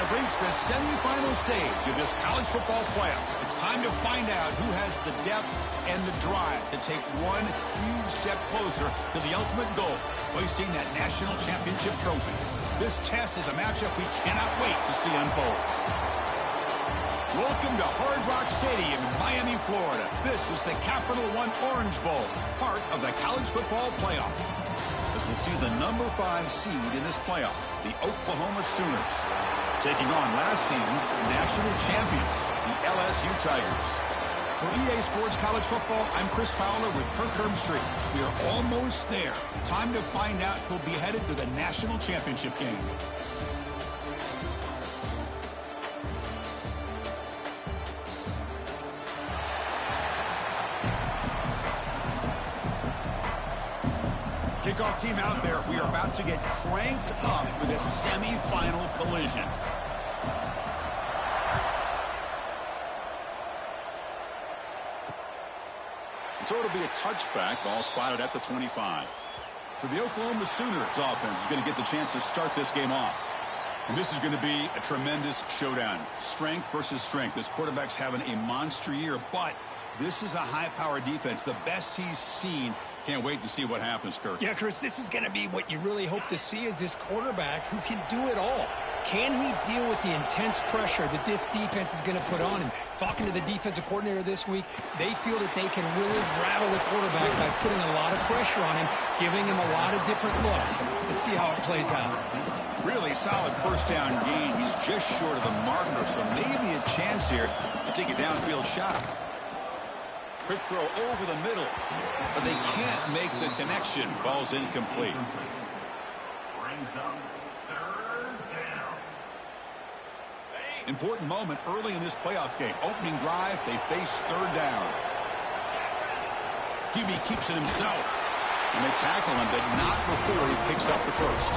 have reached the semifinal stage of this college football playoff. It's time to find out who has the depth and the drive to take one huge step closer to the ultimate goal, hoisting that national championship trophy. This test is a matchup we cannot wait to see unfold. Welcome to Hard Rock Stadium in Miami, Florida. This is the Capital One Orange Bowl, part of the college football playoff. As we see the number 5 seed in this playoff, the Oklahoma Sooners, taking on last season's national champions, the LSU Tigers. For EA Sports College Football, I'm Chris Fowler with Kirk Herbstreit. We are almost there. Time to find out who'll be headed to the national championship game. Kickoff team out there. We are about to get cranked up for this semifinal collision. So it'll be a touchback. Ball spotted at the 25. So the Oklahoma Sooners offense is going to get the chance to start this game off. And this is going to be a tremendous showdown. Strength versus strength. This quarterback's having a monster year, but this is a high-powered defense. The best he's seen. Can't wait to see what happens, Kirk. Yeah, Chris, this is going to be what you really hope to see is this quarterback who can do it all. Can he deal with the intense pressure that this defense is going to put on him? Talking to the defensive coordinator this week, they feel that they can really rattle the quarterback by putting a lot of pressure on him, giving him a lot of different looks. Let's see how it plays out. Really solid first down gain. He's just short of the marker, so maybe a chance here to take a downfield shot. Quick throw over the middle, but they can't make the connection. Ball's incomplete. Important moment early in this playoff game. Opening drive, they face third down. QB keeps it himself, and they tackle him, but not before he picks up the first.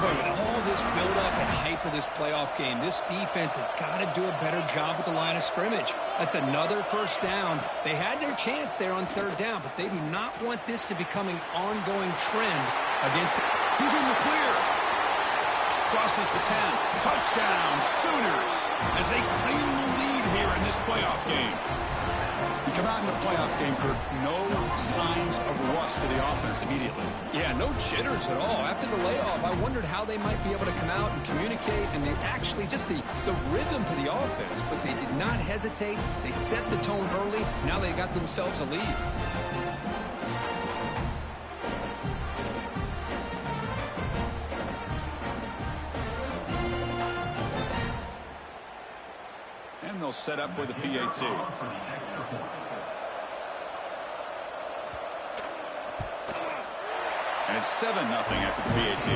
Boy, with all this build-up and hype of this playoff game, this defense has got to do a better job at the line of scrimmage. That's another first down. They had their chance there on third down, but they do not want this to become an ongoing trend against. He's in the clear. Crosses the 10. Touchdown, Sooners, as they claim the lead here in this playoff game. We come out in the playoff game, Kirk, no signs of rust for the offense immediately. Yeah, no jitters at all. After the layoff, I wondered how they might be able to come out and communicate, and they actually just the rhythm to the offense, but they did not hesitate. They set the tone early. Now they got themselves a lead. And they'll set up with a PAT. And it's 7-0 after the PAT.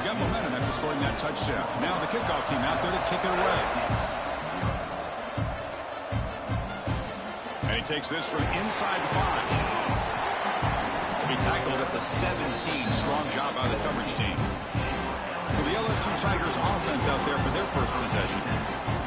Got momentum after scoring that touchdown. Now the kickoff team out there to kick it away. And he takes this from inside the 5. He tackled at the 17. Strong job by the coverage team. For the LSU Tigers offense out there for their first possession.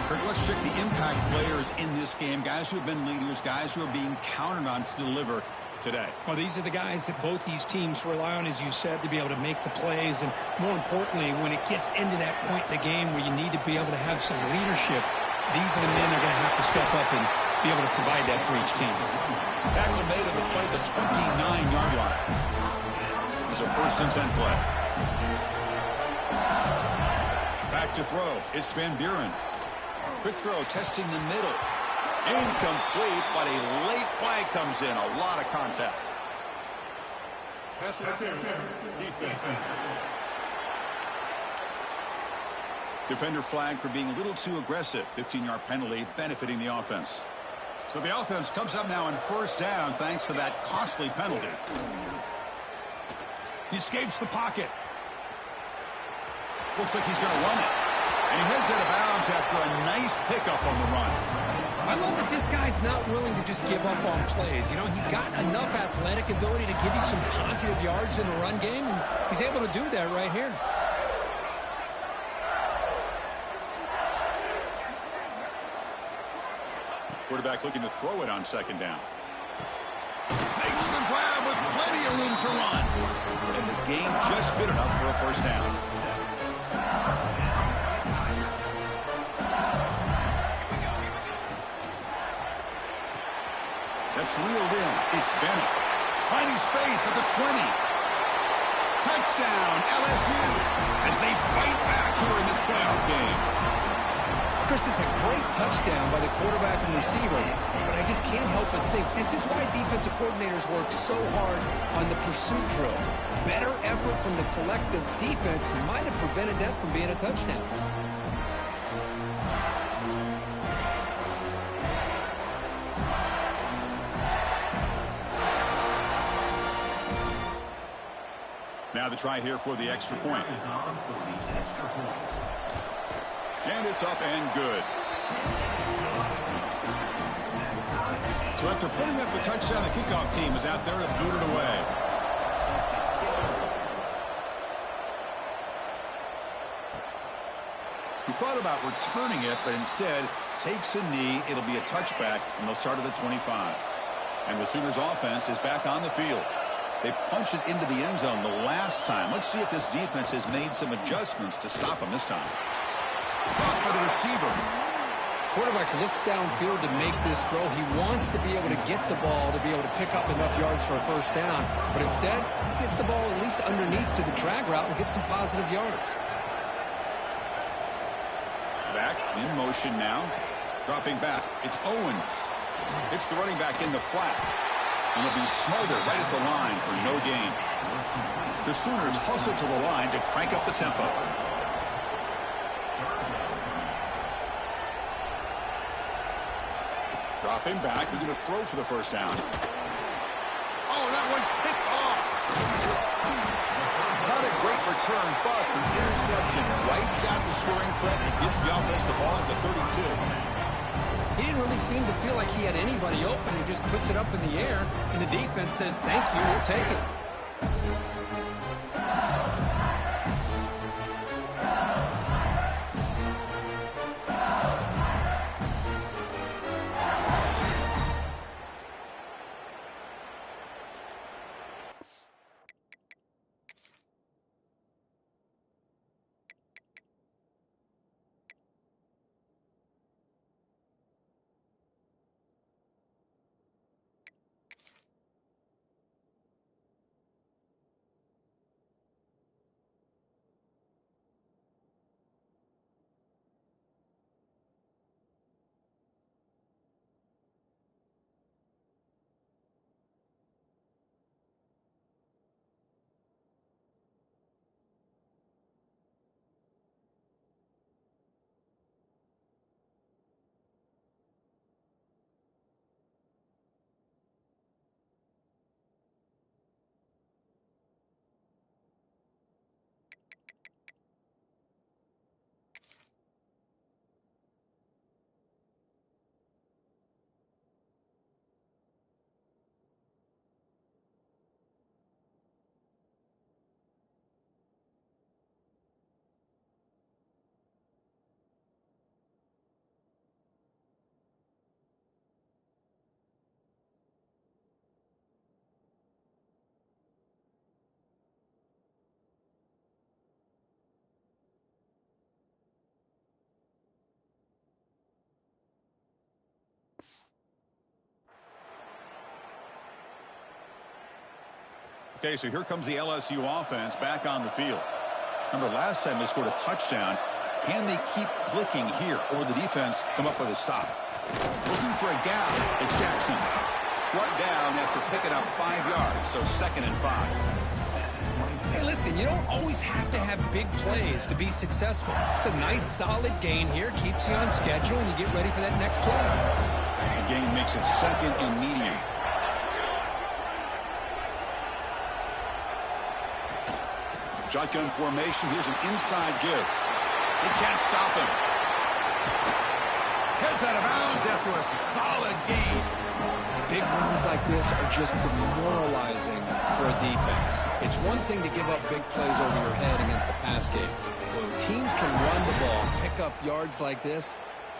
Kirk, let's check the impact players in this game. Guys who have been leaders, guys who are being counted on to deliver today. Well, these are the guys that both these teams rely on, as you said, to be able to make the plays. And more importantly, when it gets into that point in the game where you need to be able to have some leadership, these are the men that are going to have to step up and be able to provide that for each team. Tackle made at the play at the 29-yard line. It was a 1st and 10 play. Back to throw. It's Van Buren. Quick throw, testing the middle. Incomplete, but a late flag comes in. A lot of contact. Defender flag for being a little too aggressive. 15-yard penalty benefiting the offense. So the offense comes up now on first down thanks to that costly penalty. He escapes the pocket. Looks like he's going to run it. And he heads out of bounds after a nice pickup on the run. I love that this guy's not willing to just give up on plays. You know, he's got enough athletic ability to give you some positive yards in the run game, and he's able to do that right here. Quarterback looking to throw it on second down. Makes the grab with plenty of room to run. and the gain just good enough for a first down. That's reeled in. It's Bennett. Finding space at the 20. Touchdown, LSU, as they fight back here in this playoff game. Chris, this is a great touchdown by the quarterback and receiver, but I just can't help but think this is why defensive coordinators work so hard on the pursuit drill. Better effort from the collective defense might have prevented that from being a touchdown. Now the try here for the extra point. And it's up and good. So after putting up the touchdown, the kickoff team is out there to boot it away. He thought about returning it, but instead takes a knee. It'll be a touchback, and they'll start at the 25. And the Sooners offense is back on the field. They punched it into the end zone the last time. Let's see if this defense has made some adjustments to stop them this time. Caught by the receiver. Quarterback looks downfield to make this throw. He wants to be able to get the ball to be able to pick up enough yards for a first down. But instead, he gets the ball at least underneath to the drag route and gets some positive yards. Back in motion now. Dropping back. It's Owens. It's the running back in the flat. And he'll be smothered right at the line for no gain. The Sooners hustle to the line to crank up the tempo. Dropping back. They're going to throw for the first down. Oh, that one's picked off. Not a great return, but the interception wipes out the scoring threat and gives the offense the ball at the 32. He didn't really seem to feel like he had anybody open. He just puts it up in the air, and the defense says, thank you, we'll take it. Okay, so here comes the LSU offense back on the field. Remember, last time they scored a touchdown. Can they keep clicking here, or the defense come up with a stop? Looking for a gap. It's Jackson. Brought down after picking up 5 yards, so 2nd and 5. Hey, listen, you don't always have to have big plays to be successful. It's a nice, solid gain here. Keeps you on schedule, and you get ready for that next play. The gain makes it 2nd and medium. Shotgun formation. Here's an inside give. They can't stop him. Heads out of bounds after a solid gain. Big runs like this are just demoralizing for a defense. It's one thing to give up big plays over your head against the pass game. When teams can run the ball, pick up yards like this,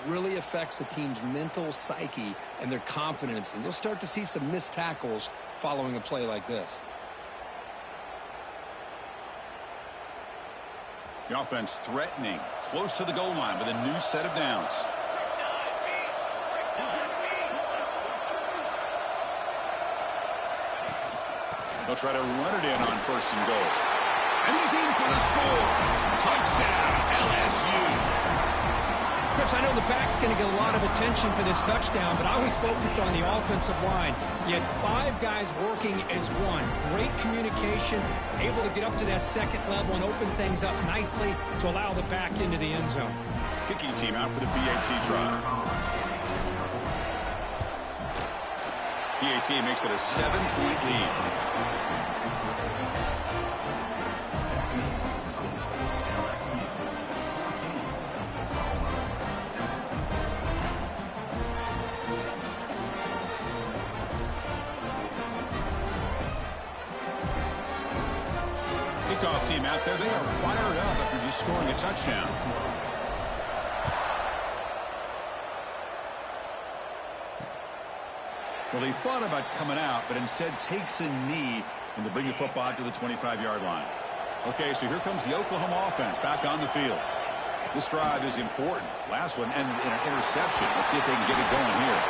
really affects the team's mental psyche and their confidence. And you'll start to see some missed tackles following a play like this. The offense threatening, close to the goal line with a new set of downs. They'll try to run it in on 1st and goal. And he's in for the score. Touchdown, LSU. Chris, I know the back's going to get a lot of attention for this touchdown, but I was focused on the offensive line. You had 5 guys working as one. Great communication, able to get up to that second level and open things up nicely to allow the back into the end zone. Kicking team out for the PAT try. PAT makes it a 7-point lead. Kickoff team out there. They are fired up after just scoring a touchdown. Well, he thought about coming out, but instead takes a knee and to bring the football out to the 25-yard line. Okay, so here comes the Oklahoma offense back on the field. This drive is important. Last one ended in an interception. Let's see if they can get it going here.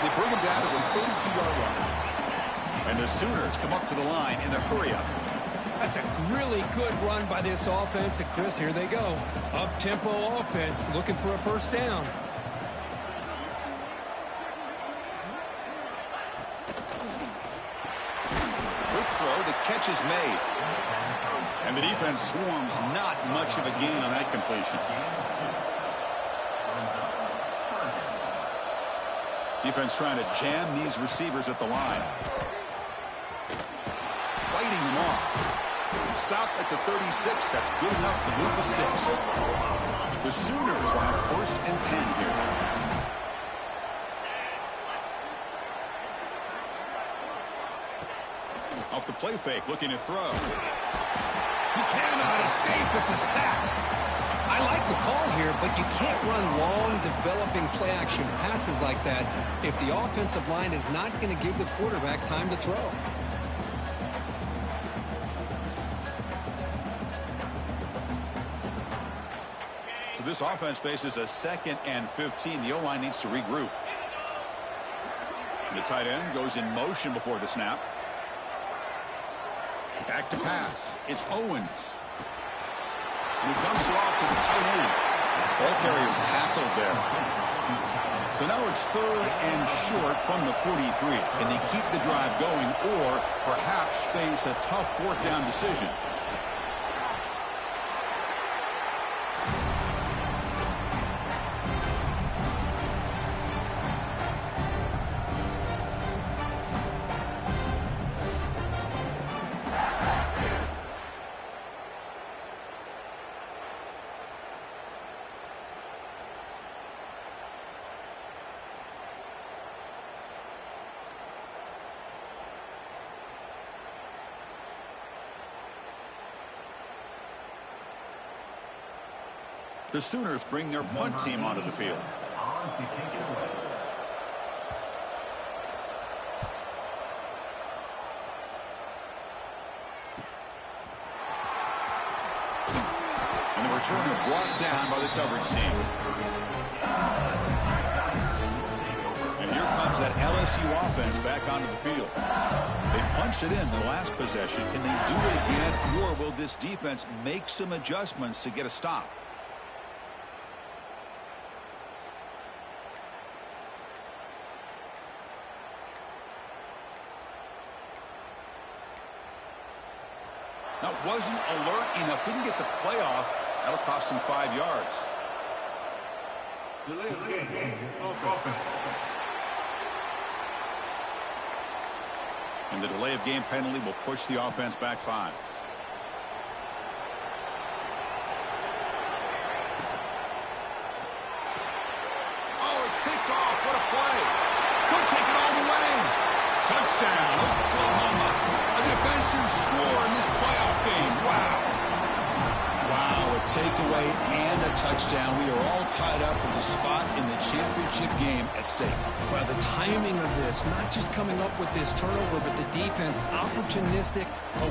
They bring him down to the 32-yard line. And the Sooners come up to the line in the hurry-up. That's a really good run by this offense. And, Chris, here they go. Up-tempo offense looking for a first down. Quick throw. The catch is made. And the defense swarms. Not much of a gain on that completion. Defense trying to jam these receivers at the line. Fighting them off. Stop at the 36. That's good enough to move the sticks. The Sooners will have 1st and 10 here. Off the play fake, looking to throw. He cannot escape. It's a sack. I like the call here, but you can't run long, developing play-action passes like that if the offensive line is not going to give the quarterback time to throw. This offense faces a 2nd and 15. The O-line needs to regroup. The tight end goes in motion before the snap. Back to pass. It's Owens. And he dumps it off to the tight end. Ball carrier tackled there. So now it's 3rd and short from the 43. Can they keep the drive going or perhaps face a tough 4th down decision? The Sooners bring their punt team onto the field. And the returner brought down by the coverage team. And here comes that LSU offense back onto the field. They punched it in the last possession. Can they do it again, or will this defense make some adjustments to get a stop? Now, wasn't alert enough. Didn't get the playoff. That'll cost him 5 yards. Delay of game. Offense. And the delay of game penalty will push the offense back 5. Oh, it's picked off. What a play. Could take it all the way. Touchdown, Oklahoma. A defensive score in this playoff game. Wow. Wow, a takeaway and a touchdown. We are all tied up with a spot in the championship game at stake. Well, the timing of this, not just coming up with this turnover, but the defense, opportunistic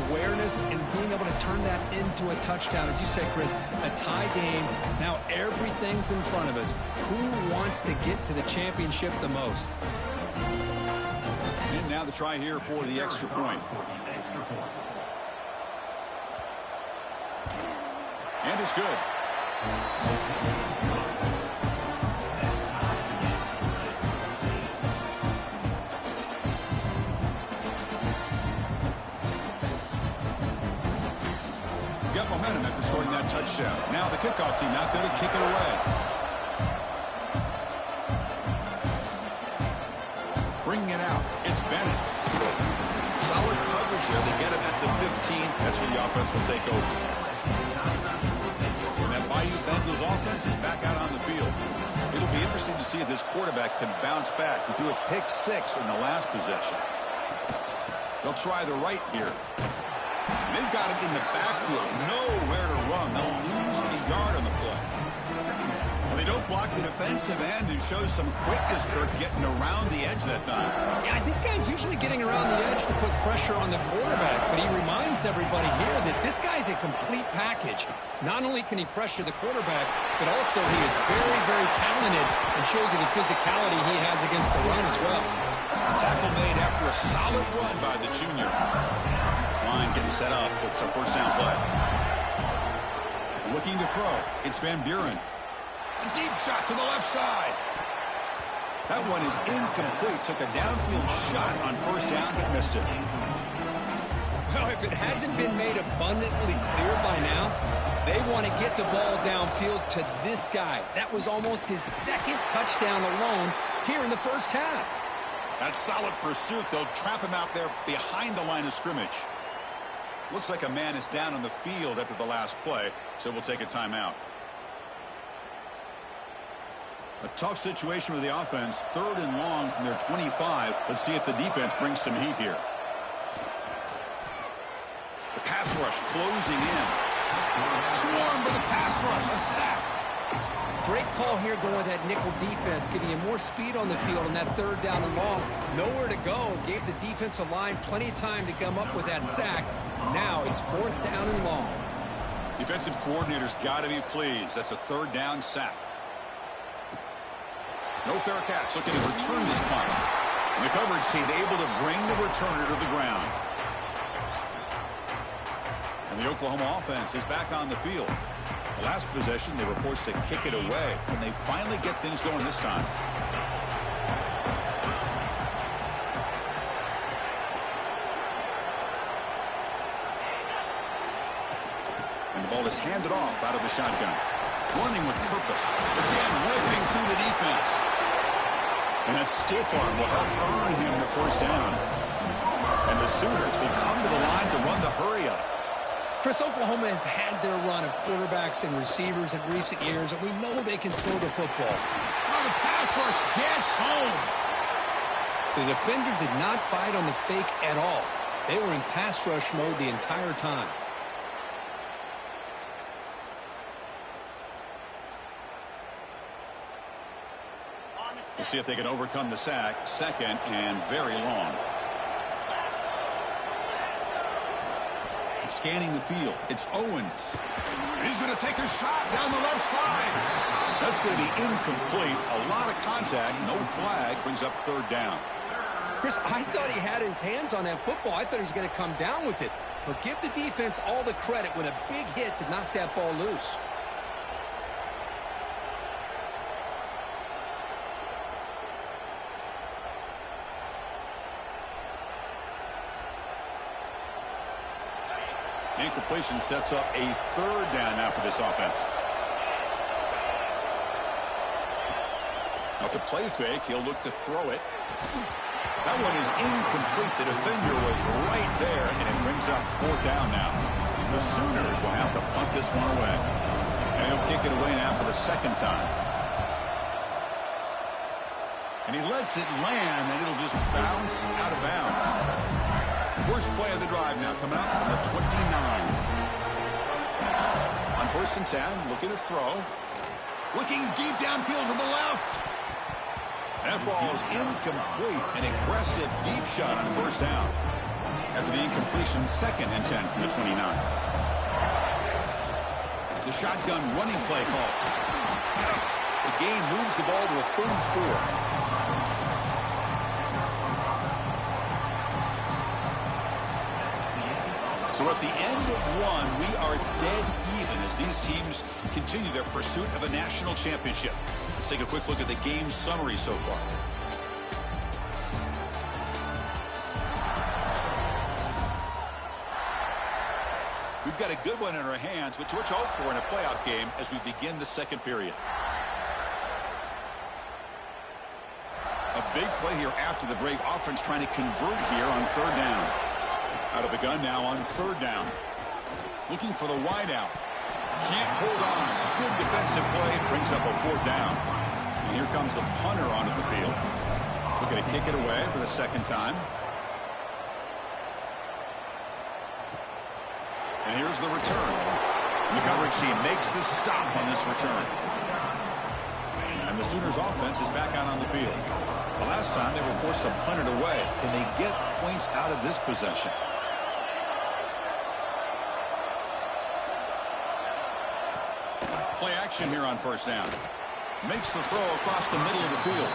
awareness, and being able to turn that into a touchdown. As you said, Chris, a tie game. Now everything's in front of us. Who wants to get to the championship the most? And now the try here for the extra point. And it's good. Got momentum after scoring that touchdown. Now the kickoff team out there to kick it away. Bringing it out. It's Bennett. Solid coverage there. They get him at the 15. That's where the offense will take over. And that Bayou Bengals offense is back out on the field. It'll be interesting to see if this quarterback can bounce back. He threw a pick 6 in the last possession. They'll try the right here. They've got him in the backfield. Nowhere to run. They'll lose a yard on the play. Well, they don't block the defensive end and shows some quickness, Kirk, getting around the edge that time. Yeah, this guy's usually getting around the edge to put pressure on the quarterback, but he reminds everybody here that this guy's a complete package. Not only can he pressure the quarterback, but also he is very, very talented and shows you the physicality he has against the run as well. Tackle made after a solid run by the junior. This line getting set up. It's a first down play. Looking to throw. It's Van Buren. A deep shot to the left side. That one is incomplete. Took a downfield shot on first down, but missed it. Well, if it hasn't been made abundantly clear by now, they want to get the ball downfield to this guy. That was almost his second touchdown alone here in the first half. That's solid pursuit. They'll trap him out there behind the line of scrimmage. Looks like a man is down on the field after the last play, so we'll take a timeout. A tough situation with the offense. 3rd and long from their 25. Let's see if the defense brings some heat here. The pass rush closing in. Swarm for the pass rush. A sack. Great call here going with that nickel defense, giving you more speed on the field on that 3rd down and long. Nowhere to go. Gave the defensive line plenty of time to come up with that sack. Now it's 4th down and long. Defensive coordinator's got to be pleased. That's a 3rd down sack. No fair catch. Looking to return this punt. And the coverage team able to bring the returner to the ground. And the Oklahoma offense is back on the field. The last possession, they were forced to kick it away. And they finally get things going this time. And the ball is handed off out of the shotgun. Running with purpose. Again, ripping through the defense. And that stiff arm will help earn him the first down. And the Sooners will come to the line to run the hurry-up. Chris, Oklahoma has had their run of quarterbacks and receivers in recent years, and we know they can throw the football. Now the pass rush gets home. The defender did not bite on the fake at all. They were in pass rush mode the entire time. We'll see if they can overcome the sack. 2nd and very long. Scanning the field. It's Owens. And he's going to take a shot down the left side. That's going to be incomplete. A lot of contact. No flag. Brings up 3rd down. Chris, I thought he had his hands on that football. I thought he was going to come down with it. But give the defense all the credit with a big hit to knock that ball loose. Incompletion sets up a 3rd down now for this offense. Off the play fake, he'll look to throw it. That one is incomplete. The defender was right there, and it brings up 4th down now. The Sooners will have to punt this one away. And he'll kick it away now for the 2nd time. And he lets it land, and it'll just bounce out of bounds. First play of the drive now coming up from the 29. On 1st and 10, looking to throw. Looking deep downfield to the left. That ball is incomplete. An aggressive deep shot on 1st down. After the incompletion, 2nd and 10 from the 29. The shotgun running play call. The game moves the ball to a 34. So at the end of one, we are dead even as these teams continue their pursuit of a national championship. Let's take a quick look at the game summary so far. We've got a good one in our hands, which we're hope for in a playoff game as we begin the 2nd period. A big play here after the break. Offense trying to convert here on 3rd down. Out of the gun now on 3rd down. Looking for the wide out. Can't hold on. Good defensive play. Brings up a 4th down. And here comes the punter onto the field. Looking to kick it away for the 2nd time. And here's the return. The coverage team makes the stop on this return. And the Sooners offense is back out on the field. The last time they were forced to punt it away. Can they get points out of this possession? Play action here on 1st down. Makes the throw across the middle of the field.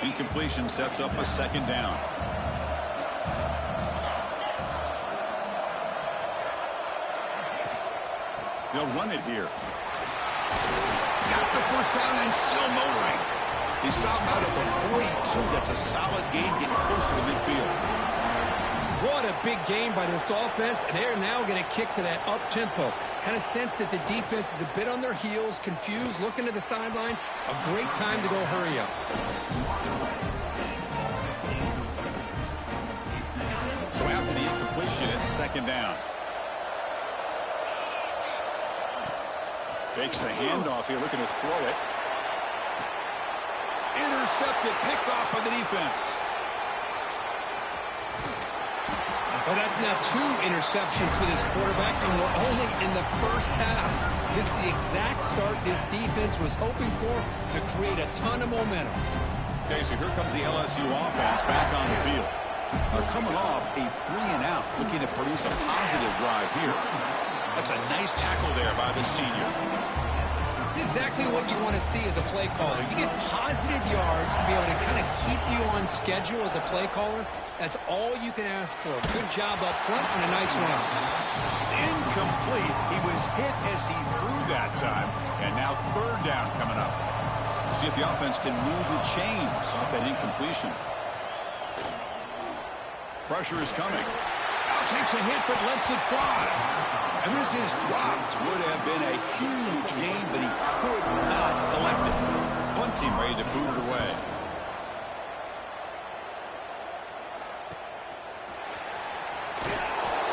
Incompletion sets up a 2nd down. They'll run it here. Got the 1st down and still motoring. He stopped out at the 42. That's a solid gain, getting closer to midfield. What a big game by this offense, and they're now going to kick to that up-tempo. Kind of sense that the defense is a bit on their heels, confused, looking to the sidelines. A great time to go hurry up. So after the incompletion, it's 2nd down. Fakes the handoff here, looking to throw it. Intercepted, picked off by the defense. Well, that's now 2 interceptions for this quarterback, and we're only in the 1st half. This is the exact start this defense was hoping for to create a ton of momentum. Okay, so here comes the LSU offense back on the field. They're coming off a 3-and-out, looking to produce a positive drive here. That's a nice tackle there by the senior. It's exactly what you want to see as a play caller. You get positive yards to be able to kind of keep you on schedule as a play caller. That's all you can ask for. Good job up front and a nice run. It's incomplete. He was hit as he threw that time. And now 3rd down coming up. See if the offense can move the chains off that incompletion. Pressure is coming. Now takes a hit but lets it fly. And this is dropped. Would have been a huge gain, but he could not collect it. Bunting ready to boot it away.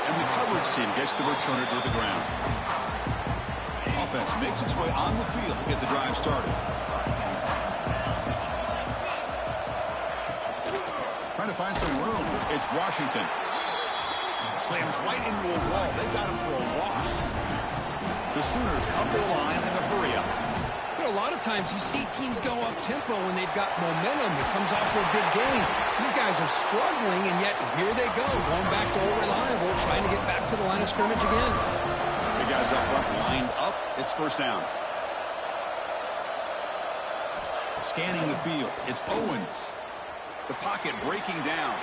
And the coverage team gets the returner to the ground. Offense makes its way on the field to get the drive started. Trying to find some room. It's Washington. Slams right into a wall. They got him for a loss. The Sooners come to the line in a hurry-up. You know, a lot of times you see teams go up-tempo when they've got momentum. It comes after a big game. These guys are struggling, and yet here they go, going back to old reliable, trying to get back to the line of scrimmage again. The guys up front lined up. It's 1st down. Scanning the field. It's Owens. The pocket breaking down.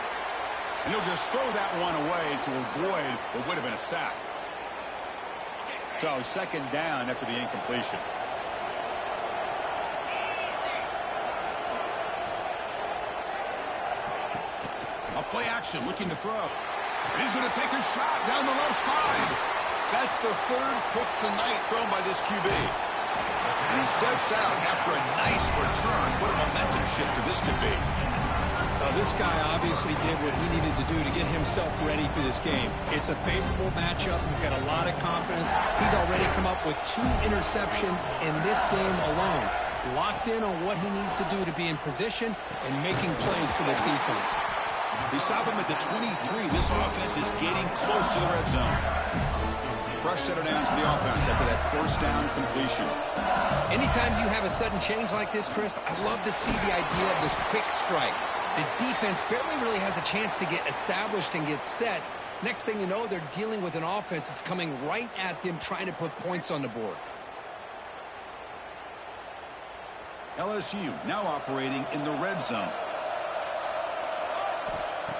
And he'll just throw that one away to avoid what would have been a sack. So 2nd down after the incompletion. A play action looking to throw. And he's going to take a shot down the left side. That's the 3rd pick tonight thrown by this QB. And he steps out after a nice return. What a momentum shifter this could be. This guy obviously did what he needed to do to get himself ready for this game. It's a favorable matchup. He's got a lot of confidence. He's already come up with 2 interceptions in this game alone. Locked in on what he needs to do to be in position and making plays for this defense. They saw them at the 23. This offense is getting close to the red zone. Fresh set of downs for the offense after that first down completion. Anytime you have a sudden change like this, Chris, I love to see the idea of this quick strike. The defense barely really has a chance to get established and get set. Next thing you know, they're dealing with an offense that's coming right at them, trying to put points on the board. LSU now operating in the red zone.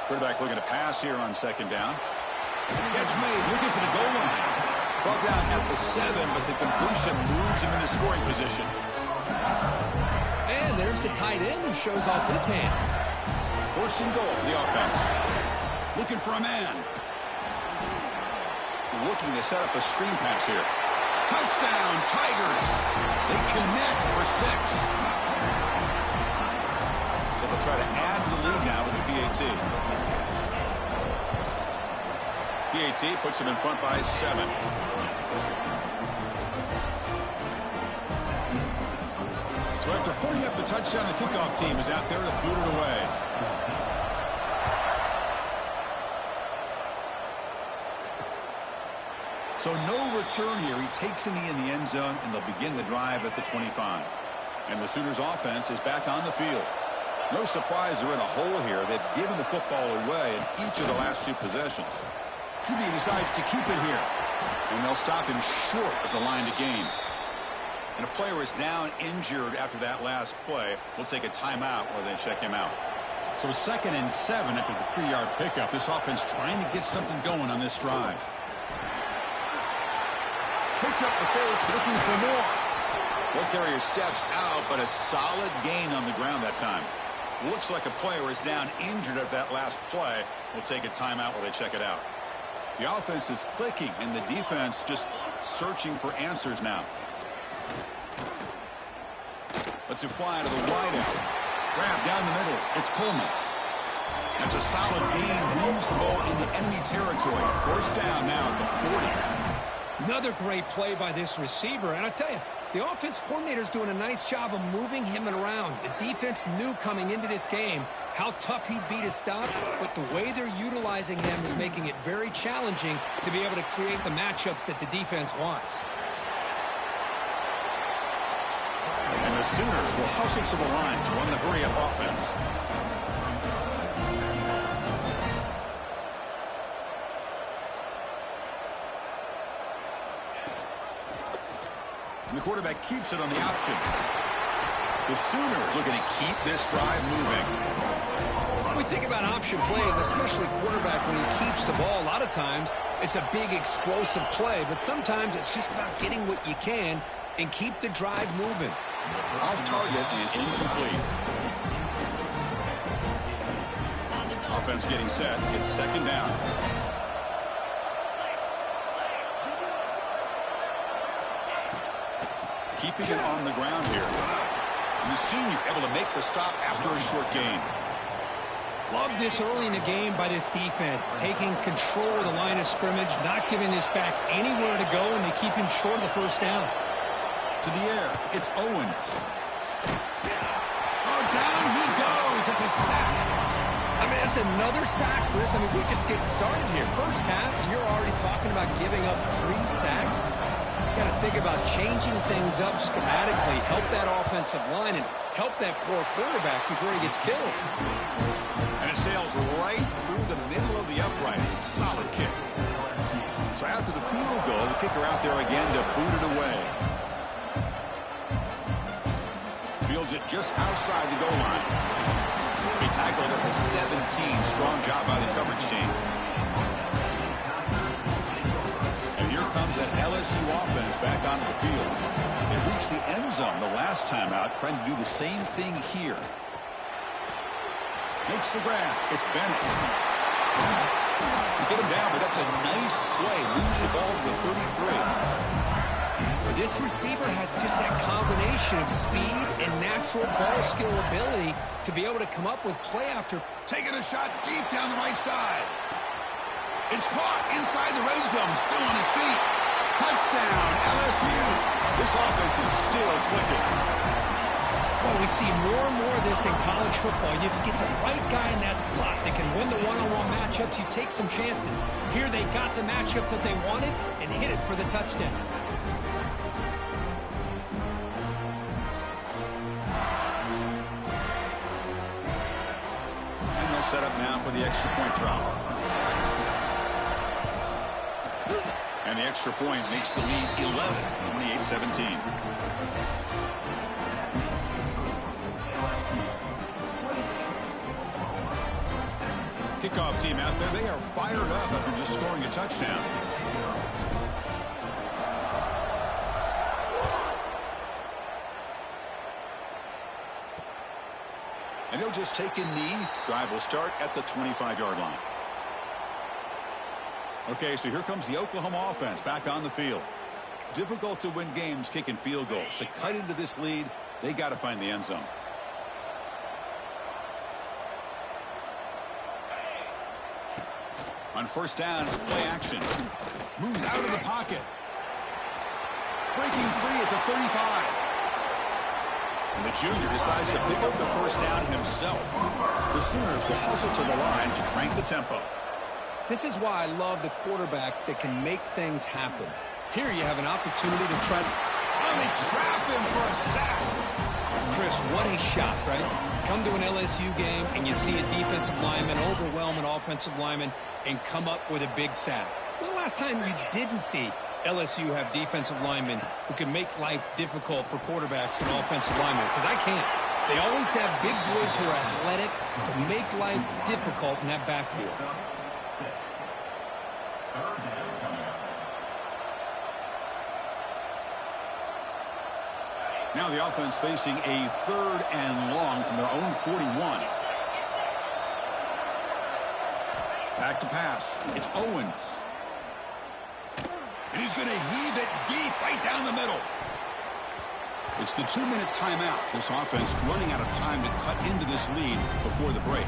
Quarterback looking to pass here on second down. Catch made, looking for the goal line. Brought down at the 7, but the completion moves him into scoring position. And there's the tight end who shows off his hands. First and goal for the offense. Looking for a man. Looking to set up a screen pass here. Touchdown, Tigers. They connect for 6. So they'll try to add to the lead now with the PAT. PAT puts them in front by 7. So after putting up the touchdown, the kickoff team is out there to boot it away. So no return here. He takes a knee in the end zone, and they'll begin the drive at the 25. And the Sooners offense is back on the field. No surprise they're in a hole here. They've given the football away in each of the last 2 possessions. QB decides to keep it here. And they'll stop him short of the line to gain. And a player is down injured after that last play. We'll take a timeout while they check him out. So 2nd and 7 after the 3-yard pickup. This offense trying to get something going on this drive. Picks up the first, looking for more. Ball carrier steps out, but a solid gain on the ground that time. Looks like a player is down injured at that last play. We'll take a timeout while they check it out. The offense is clicking, and the defense just searching for answers now. Lets it fly to the wideout. Grab down the middle. It's Coleman. That's a solid gain. Moves the ball into enemy territory. First down now at the 40. Another great play by this receiver. And I tell you, the offense coordinator is doing a nice job of moving him around. The defense knew coming into this game how tough he'd be to stop, but the way they're utilizing him is making it very challenging to be able to create the matchups that the defense wants. And the Sooners will hustle to the line to run the hurry-up offense. And the quarterback keeps it on the option. The Sooners looking to keep this drive moving. When we think about option plays, especially quarterback, when he keeps the ball, a lot of times it's a big explosive play, but sometimes it's just about getting what you can and keep the drive moving. Off target and incomplete. Offense getting set. It's second down. Keeping it on the ground here. And the senior able to make the stop after a short gain. Love this early in the game by this defense, taking control of the line of scrimmage, not giving this back anywhere to go, and they keep him short of the first down. To the air, it's Owens. Oh, down he goes. It's a sack. I mean, it's another sack, Chris. I mean, we're just getting started here. First half, and you're already talking about giving up 3 sacks. You got to think about changing things up schematically, help that offensive line, and help that poor quarterback before he gets killed. And it sails right through the middle of the uprights. Solid kick. So after the field goal, the kicker out there again to boot it away. Fields it just outside the goal line. He tackled at the 17. Strong job by the coverage team. And here comes that LSU offense back onto the field. They reached the end zone the last time out, trying to do the same thing here. Makes the grab. It's Bennett. You get him down, but that's a nice play. Moves the ball to the 33. This receiver has just that combination of speed and natural ball skill ability to be able to come up with play after. Taking a shot deep down the right side. It's caught inside the red zone, still on his feet. Touchdown, LSU. This offense is still clicking. Boy, we see more and more of this in college football. You get the right guy in that slot that can win the one-on-one matchups, you take some chances. Here they got the matchup that they wanted and hit it for the touchdown. And they'll set up now for the extra point try. And the extra point makes the lead 11, 28-17. Kickoff team out there, they are fired up after just scoring a touchdown. And he'll just take a knee. Drive will start at the 25-yard line. Okay, so here comes the Oklahoma offense back on the field. Difficult to win games kicking field goals. To cut into this lead, they got to find the end zone. On first down, it's play action. Moves out of the pocket. Breaking free at the 35. And the junior decides to pick up the first down himself. The Sooners will hustle to the line to crank the tempo. This is why I love the quarterbacks that can make things happen. Here you have an opportunity to try to... Oh, they trap him for a sack. Chris, what a shot, right? Come to an LSU game and you see a defensive lineman overwhelm an offensive lineman and come up with a big sack. When was the last time you didn't see LSU have defensive linemen who can make life difficult for quarterbacks and offensive linemen? Because I can't. They always have big boys who are athletic to make life difficult in that backfield. Now the offense facing a 3rd and long from their own 41. Back to pass. It's Owens. And he's going to heave it deep right down the middle. It's the 2-minute timeout. This offense running out of time to cut into this lead before the break.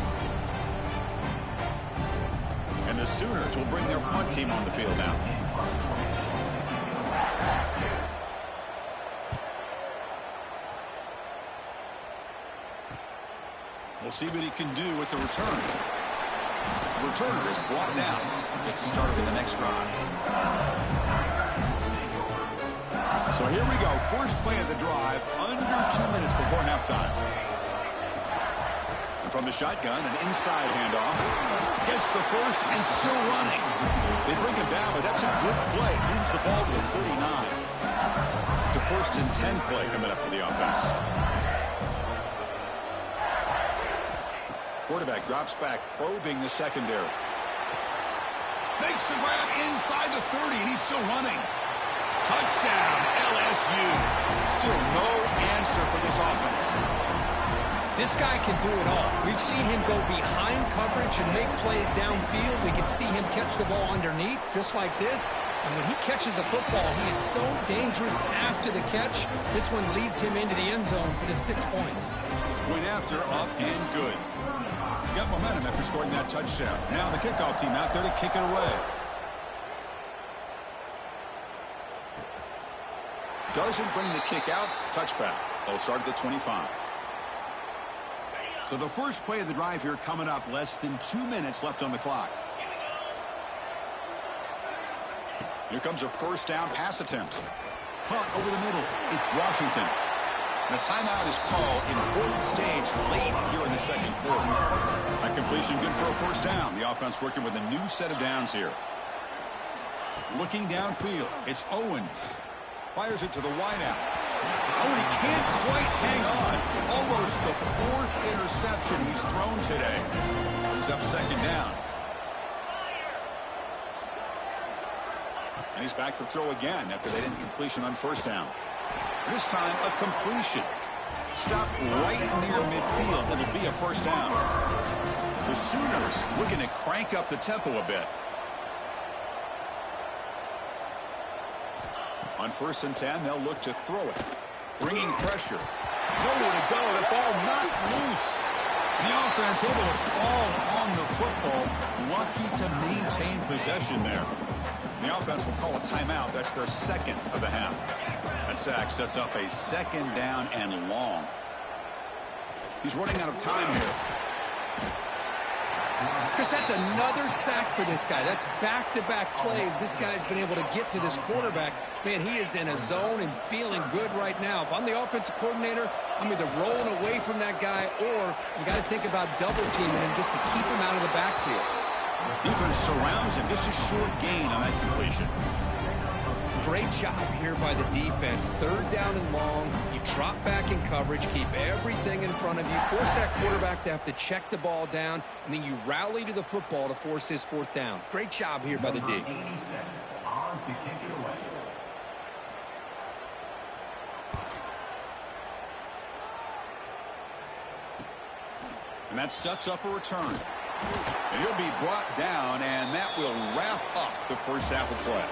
And the Sooners will bring their punt team on the field now. We'll see what he can do with the return. The returner is brought down. Gets it started with the next drive. So here we go. First play of the drive under 2 minutes before halftime. And from the shotgun, an inside handoff. Gets the first and still running. They bring him down, but that's a good play. Moves the ball to the 39. It's a 1st and 10 play coming up for the offense. Quarterback drops back, probing the secondary. Makes the grab inside the 30, and he's still running. Touchdown, LSU. Still no answer for this offense. This guy can do it all. We've seen him go behind coverage and make plays downfield. We can see him catch the ball underneath, just like this. And when he catches a football, he is so dangerous after the catch. This one leads him into the end zone for the 6 points. Went after, up, and good. Got momentum after scoring that touchdown. Now the kickoff team out there to kick it away. Doesn't bring the kick out. Touchback. They'll start at the 25. So the first play of the drive here coming up. Less than 2 minutes left on the clock. Here comes a first down pass attempt. Punt over the middle. It's Washington. And a timeout is called. Important stage late here in the second quarter. That completion good for a first down. The offense working with a new set of downs here. Looking downfield. It's Owens. Fires it to the wideout. Oh, and he can't quite hang on. Almost the 4th interception he's thrown today. He's up second down. And he's back to throw again after they didn't completion on first down. This time, a completion. Stop right near midfield. It'll be a first down. The Sooners looking to crank up the tempo a bit. On 1st and 10, they'll look to throw it. Bringing pressure. Nowhere to go. The ball knocked loose. The offense able to fall on the football. Lucky to maintain possession there. The offense will call a timeout. That's their 2nd of the half. That sack sets up a 2nd down and long. He's running out of time here. Chris, that's another sack for this guy. That's back-to-back plays. This guy's been able to get to this quarterback. Man, he is in a zone and feeling good right now. If I'm the offensive coordinator, I'm either rolling away from that guy or you got to think about double-teaming him just to keep him out of the backfield. Defense surrounds him. Just a short gain on that completion. Great job here by the defense. Third down and long. You drop back in coverage, keep everything in front of you, force that quarterback to have to check the ball down, and then you rally to the football to force his fourth down. Great job here by the D. And that sets up a return. And he'll be brought down, and that will wrap up the first half of play.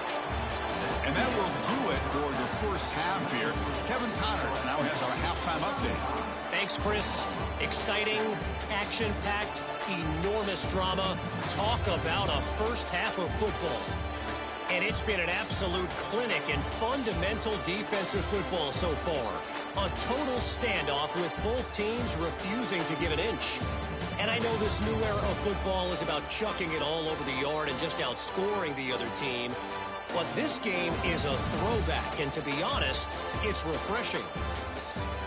And that will do it for the first half here. Kevin Connors now has our halftime update. Thanks, Chris. Exciting, action-packed, enormous drama. Talk about a first half of football. And it's been an absolute clinic in fundamental defensive football so far. A total standoff with both teams refusing to give an inch. And I know this new era of football is about chucking it all over the yard and just outscoring the other team. But this game is a throwback, and to be honest, it's refreshing.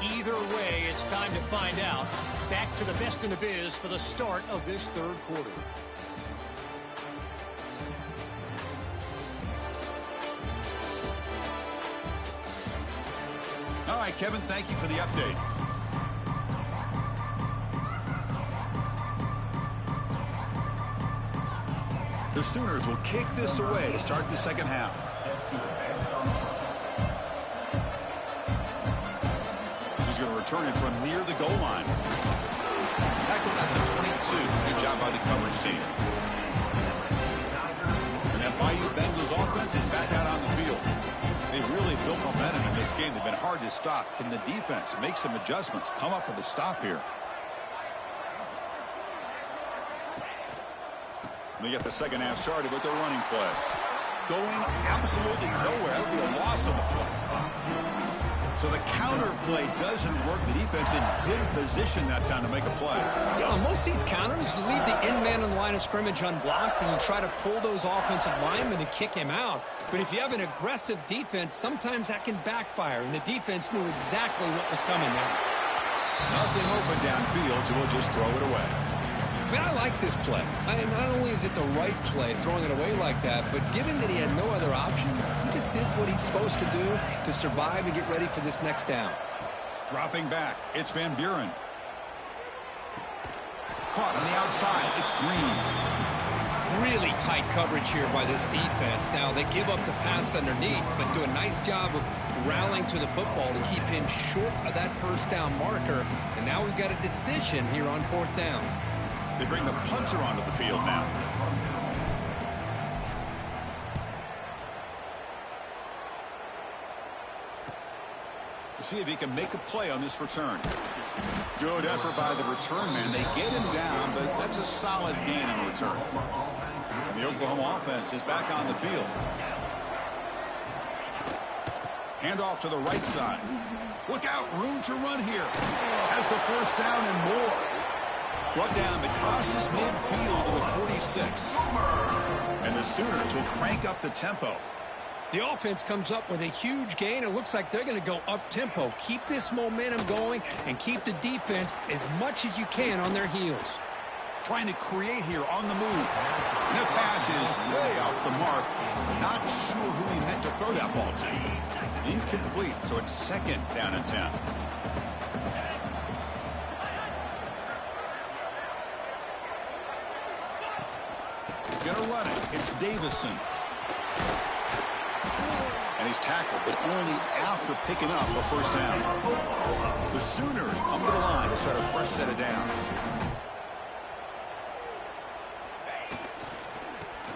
Either way, it's time to find out. Back to the best in the biz for the start of this third quarter. All right, Kevin, thank you for the update. The Sooners will kick this away to start the second half. He's going to return it from near the goal line. Tackled at the 22. Good job by the coverage team. And that Bayou Bengals offense is back out on the field. They've really built momentum in this game. They've been hard to stop. Can the defense make some adjustments, come up with a stop here? They get the second half started with their running play. Going absolutely nowhere. That would be a loss of the play. So the counter play doesn't work. The defense in good position that time to make a play. You know, most of these counters, you leave the in-man in the line of scrimmage unblocked and you try to pull those offensive linemen and kick him out. But if you have an aggressive defense, sometimes that can backfire. And the defense knew exactly what was coming there. Nothing open downfield, so we'll just throw it away. Man, I like this play. Not only is it the right play, throwing it away like that, but given that he had no other option, he just did what he's supposed to do to survive and get ready for this next down. Dropping back, it's Van Buren. Caught on the outside, it's Green. Really tight coverage here by this defense. Now, they give up the pass underneath, but do a nice job of rallying to the football to keep him short of that first down marker. And now we've got a decision here on fourth down. They bring the punter onto the field now. We'll see if he can make a play on this return. Good effort by the return man. They get him down, but that's a solid gain on return. And the Oklahoma offense is back on the field. Handoff to the right side. Look out, room to run here. Has the first down and more. Brought down, but crosses midfield to the 46. And the Sooners will crank up the tempo. The offense comes up with a huge gain. It looks like they're going to go up-tempo. Keep this momentum going and keep the defense as much as you can on their heels. Trying to create here on the move. And the pass is way off the mark. Not sure who he meant to throw that ball to. Incomplete, so it's second down and 10. Gonna run it. It's Davison. And he's tackled, but only after picking up a first down. The Sooners come to the line to start a fresh set of downs.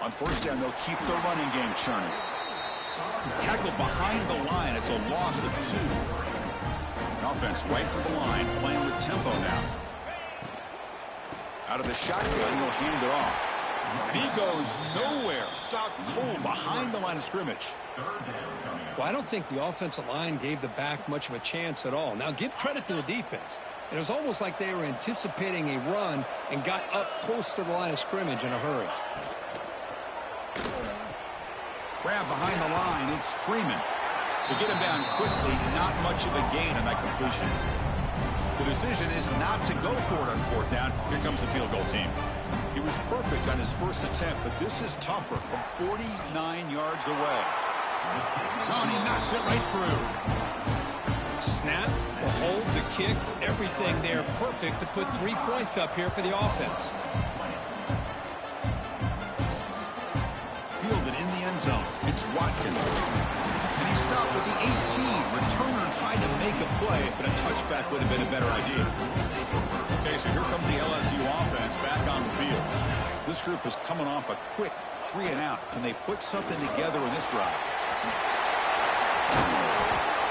On first down, they'll keep the running game churning. Tackled behind the line. It's a loss of 2. An offense right to the line, playing with tempo now. Out of the shotgun, he'll hand it off. And he goes nowhere. Stopped cold behind the line of scrimmage. Well, I don't think the offensive line gave the back much of a chance at all. Now, give credit to the defense. It was almost like they were anticipating a run and got up close to the line of scrimmage in a hurry. Grab behind the line. It's Freeman. To get him down quickly, not much of a gain on that completion. The decision is not to go for it on fourth down. Here comes the field goal team. He was perfect on his first attempt, but this is tougher from 49 yards away. Oh, and he knocks it right through. Snap, the hold, the kick, everything there perfect to put 3 points up here for the offense. Fielded in the end zone. It's Watkins. And he stopped with the 18. Returner tried to make a play, but a touchback would have been a better idea. Okay, so here comes the LSU offense back on the field. This group is coming off a quick 3-and-out. Can they put something together in this drive?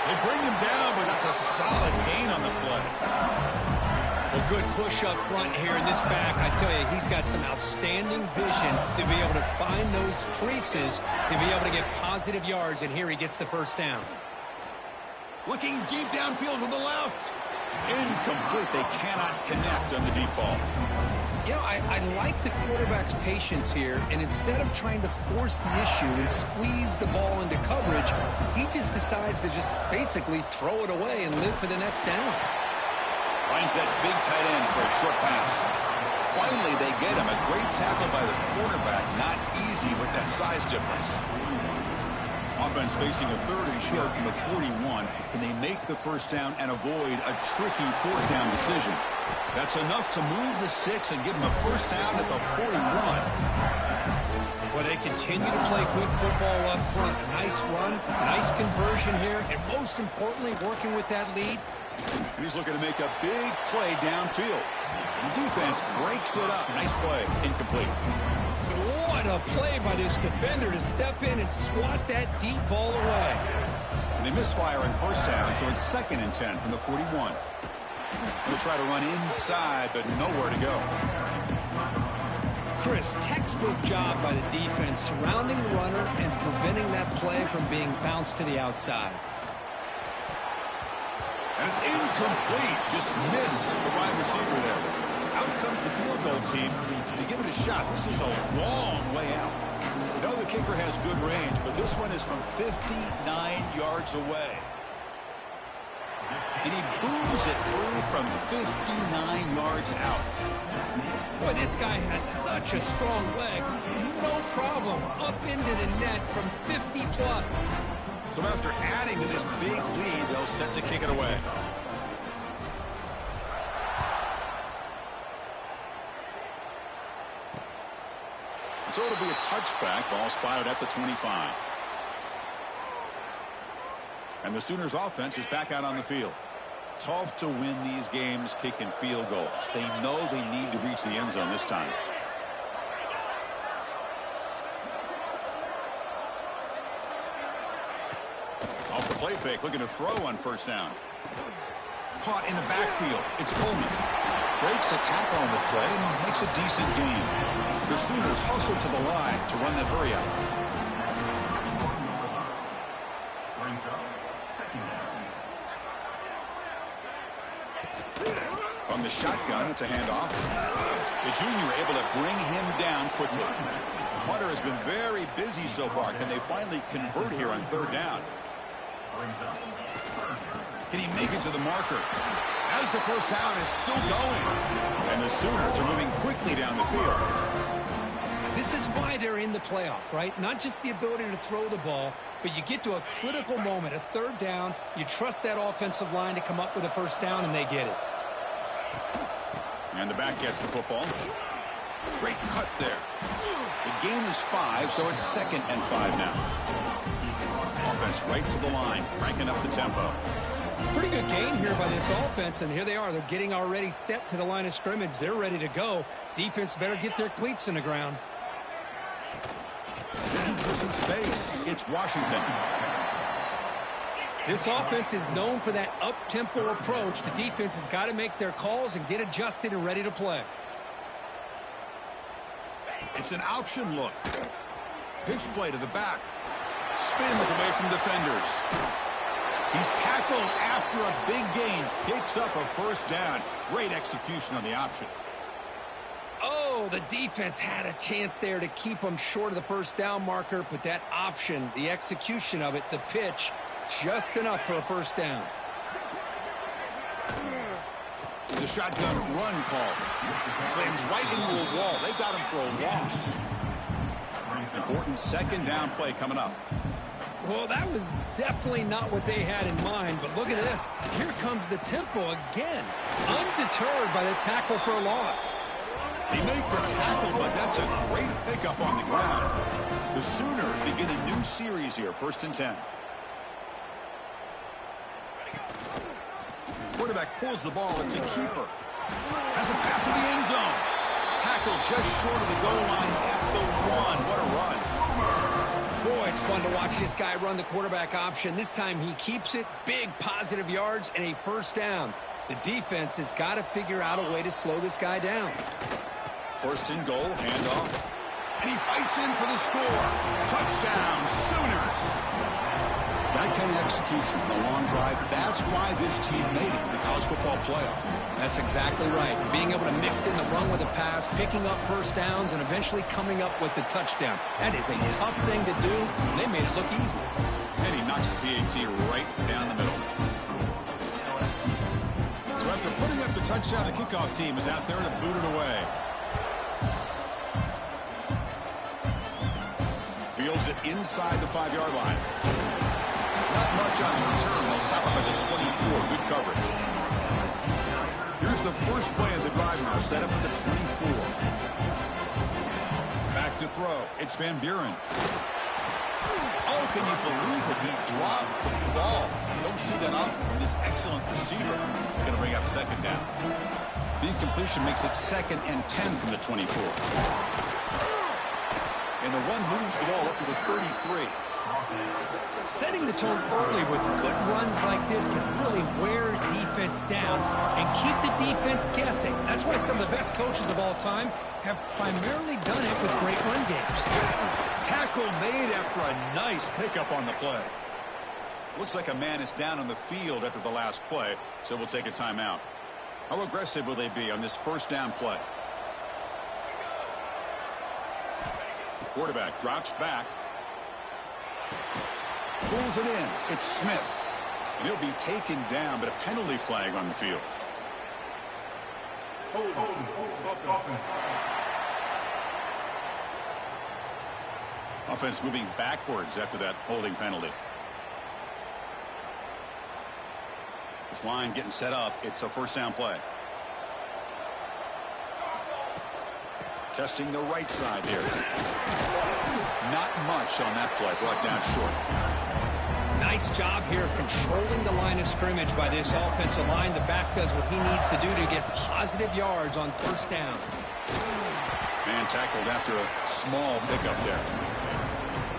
They bring him down, but that's a solid gain on the play. A good push up front here in this back. I tell you, he's got some outstanding vision to be able to find those creases, to be able to get positive yards, and here he gets the first down. Looking deep downfield with the left. Incomplete. They cannot connect on the deep ball. You know, I like the quarterback's patience here, and instead of trying to force the issue and squeeze the ball into coverage, he just decides to just basically throw it away and live for the next down. Finds that big tight end for a short pass. Finally, they get him. A great tackle by the quarterback. Not easy with that size difference. Offense facing a third and short from the 41. Can they make the first down and avoid a tricky fourth down decision? That's enough to move the sticks and give them a first down at the 41. Well, they continue to play good football up front. A nice run, nice conversion here, and most importantly, working with that lead. And he's looking to make a big play downfield. The defense breaks it up. Nice play. Incomplete. What a play by this defender to step in and swat that deep ball away. And they misfire on first down, so it's 2nd and 10 from the 41. They'll try to run inside, but nowhere to go. Chris, textbook job by the defense surrounding the runner and preventing that play from being bounced to the outside. And it's incomplete. Just missed the wide receiver there. Out comes the field goal team to give it a shot. This is a long way out. You know the kicker has good range, but this one is from 59 yards away. And he booms it through from 59 yards out. Boy, this guy has such a strong leg. No problem. Up into the net from 50 plus. So after adding to this big lead, they'll set to kick it away. So it'll be a touchback. Ball spotted at the 25. And the Sooners offense is back out on the field. Tough to win these games kicking field goals. They know they need to reach the end zone this time. Off the play fake, looking to throw on first down. Caught in the backfield. It's Coleman. Breaks a tackle on the play and makes a decent gain. The Sooners hustle to the line to run that hurry out. From the shotgun, it's a handoff. The junior able to bring him down quickly. Hunter has been very busy so far. Can they finally convert here on third down? Can he make it to the marker? As the first down is still going. And the Sooners are moving quickly down the field. This is why they're in the playoff, right? Not just the ability to throw the ball, but you get to a critical moment, a third down. You trust that offensive line to come up with a first down, and they get it. And the back gets the football. Great cut there. The gain is 5, so it's 2nd and 5 now. Offense right to the line, cranking up the tempo. Pretty good gain here by this offense, and here they are. They're getting already set to the line of scrimmage. They're ready to go. Defense better get their cleats in the ground. Looking for some space. It's Washington. This offense is known for that up-tempo approach. The defense has got to make their calls and get adjusted and ready to play. It's an option look. Pitch play to the back. Spins away from defenders. He's tackled after a big gain. Picks up a first down. Great execution on the option. Oh, the defense had a chance there to keep him short of the first down marker, but that option, the execution of it, the pitch, just enough for a first down. It's a shotgun run call. Slams right into a wall. They got him for a loss. Important second down play coming up. Well, that was definitely not what they had in mind, but look at this. Here comes the tempo again. Undeterred by the tackle for a loss. They make the tackle, but that's a great pickup on the ground. The Sooners begin a new series here, 1st and 10. Quarterback pulls the ball. It's a keeper. Has it back to the end zone. Tackle just short of the goal line at the 1. What a run. Boy, it's fun to watch this guy run the quarterback option. This time he keeps it, big positive yards, and a first down. The defense has got to figure out a way to slow this guy down. 1st and goal, handoff. And he fights in for the score. Touchdown, Sooners. That kind of execution, the long drive, that's why this team made it to the college football playoff. That's exactly right. Being able to mix in the run with a pass, picking up first downs, and eventually coming up with the touchdown. That is a tough thing to do, and they made it look easy. And he knocks the PAT right down the middle. So after putting up the touchdown, the kickoff team is out there to boot it away. Fields it inside the 5-yard line. Not much on the return. They'll stop him at the 24. Good coverage. Here's the first play of the drive now. Set up at the 24. Back to throw. It's Van Buren. Oh, can you believe it? He dropped the ball. You don't see that often from this excellent receiver. He's going to bring up second down. The incompletion makes it 2nd and 10 from the 24. And the run moves the ball up to the 33. Setting the tone early with good runs like this can really wear defense down and keep the defense guessing. That's why some of the best coaches of all time have primarily done it with great run games. Tackle made after a nice pickup on the play. Looks like a man is down on the field after the last play, so we'll take a timeout. How aggressive will they be on this first down play? Quarterback drops back. Pulls it in. It's Smith. And he'll be taken down, but a penalty flag on the field. Offense moving backwards after that holding penalty. This line getting set up. It's a first down play. Testing the right side here. Not much on that play. Brought down short. Nice job here of controlling the line of scrimmage by this offensive line. The back does what he needs to do to get positive yards on first down. Man tackled after a small pickup there.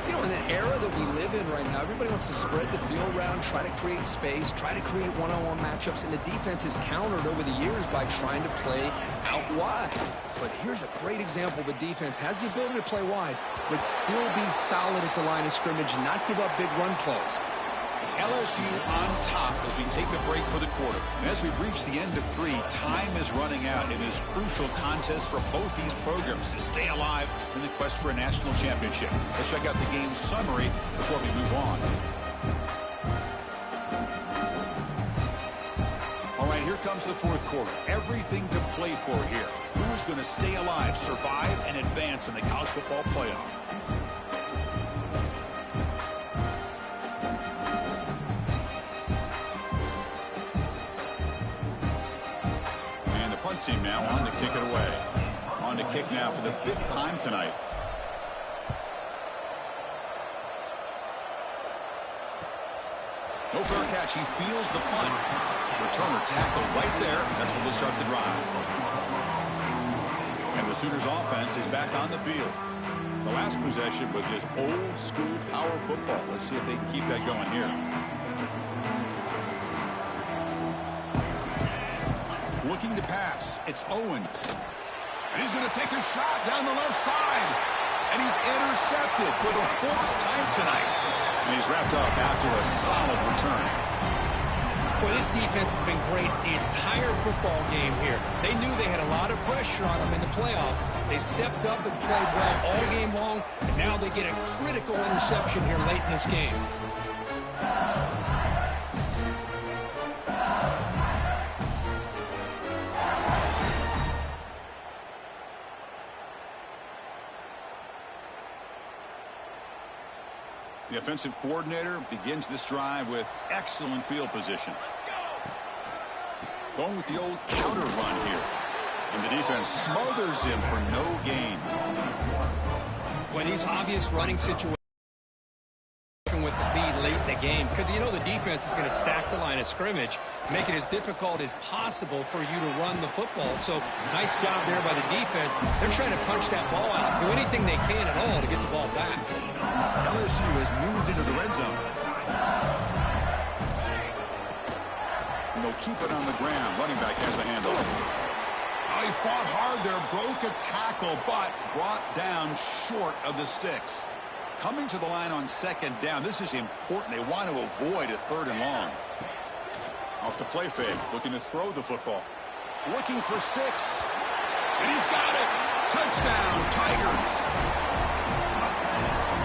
You know, in the era that we live in right now, everybody wants to spread the field around, try to create space, try to create one-on-one matchups, and the defense is countered over the years by trying to play out wide. But here's a great example. The defense has the ability to play wide, but still be solid at the line of scrimmage and not give up big run plays. It's LSU on top as we take a break for the quarter. And as we reach the end of 3, time is running out in this crucial contest for both these programs to stay alive in the quest for a national championship. Let's check out the game summary before we move on. All right, here comes the 4th quarter. Everything to play for here. Who's going to stay alive, survive, and advance in the college football playoff? Team now on to kick it away. On to kick now for the 5th time tonight. No fair catch. He feels the punt. Returner tackle right there. That's when they'll start the drive. And the Sooners offense is back on the field. The last possession was just old school power football. Let's see if they can keep that going here. Looking to pass. It's Owens. And he's going to take a shot down the left side. And he's intercepted for the 4th time tonight. And he's wrapped up after a solid return. Well, this defense has been great the entire football game here. They knew they had a lot of pressure on them in the playoff. They stepped up and played well all game long, and now they get a critical interception here late in this game. The offensive coordinator begins this drive with excellent field position. Going with the old counter run here. And the defense smothers him for no gain. When these obvious running situations with the lead late in the game, because you know the defense is going to stack the line of scrimmage, make it as difficult as possible for you to run the football. So nice job there by the defense. They're trying to punch that ball out, do anything they can at all to get the ball back. LSU has moved into the red zone. And they'll keep it on the ground. Running back has the handoff. Oh, he fought hard there, broke a tackle, but brought down short of the sticks. Coming to the line on 2nd down. This is important. They want to avoid a 3rd and long. Off the play fake, looking to throw the football. Looking for 6. And he's got it. Touchdown, Tigers.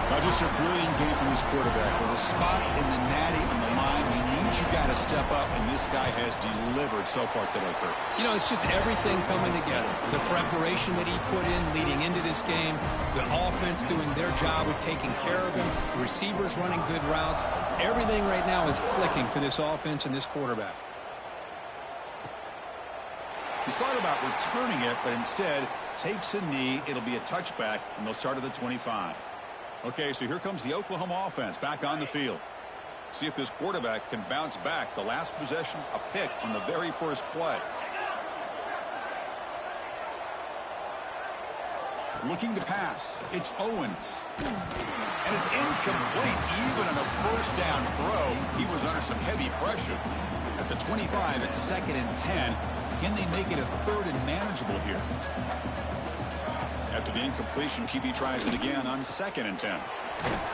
Now just a brilliant game from this quarterback. With a spot in the natty on the line, he needs you got to step up, and this guy has delivered so far today, Kurt. You know, it's just everything coming together. The preparation that he put in leading into this game, the offense doing their job of taking care of him, receivers running good routes. Everything right now is clicking for this offense and this quarterback. He thought about returning it, but instead takes a knee. It'll be a touchback, and they'll start at the 25. Okay, so here comes the Oklahoma offense back on the field. See if this quarterback can bounce back. The last possession, a pick on the very first play. Looking to pass. It's Owens. And it's incomplete even on a 1st down throw. He was under some heavy pressure. At the 25, it's 2nd and 10. Can they make it a 3rd and manageable here? After the incompletion, QB tries it again on 2nd and 10.